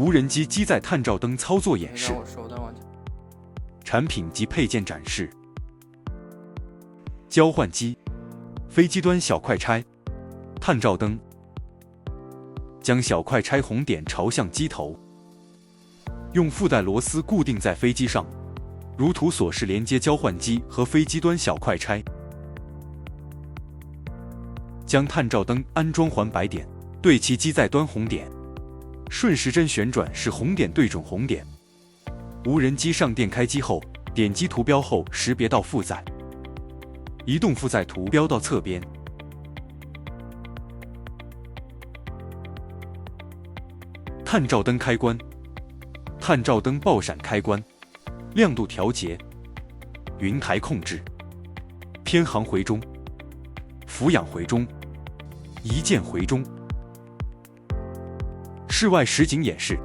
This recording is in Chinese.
无人机机载探照灯操作演示。产品及配件展示。交换机、飞机端小快拆、探照灯。将小快拆红点朝向机头，用附带螺丝固定在飞机上，如图所示连接交换机和飞机端小快拆。将探照灯安装环白点，对其机载端红点，顺时针旋转使红点对准红点。无人机上电开机后，点击图标后识别到负载，移动负载图标到侧边。探照灯开关、探照灯爆闪开关、亮度调节、云台控制、偏航回中、俯仰回中、一键回中。室外实景演示。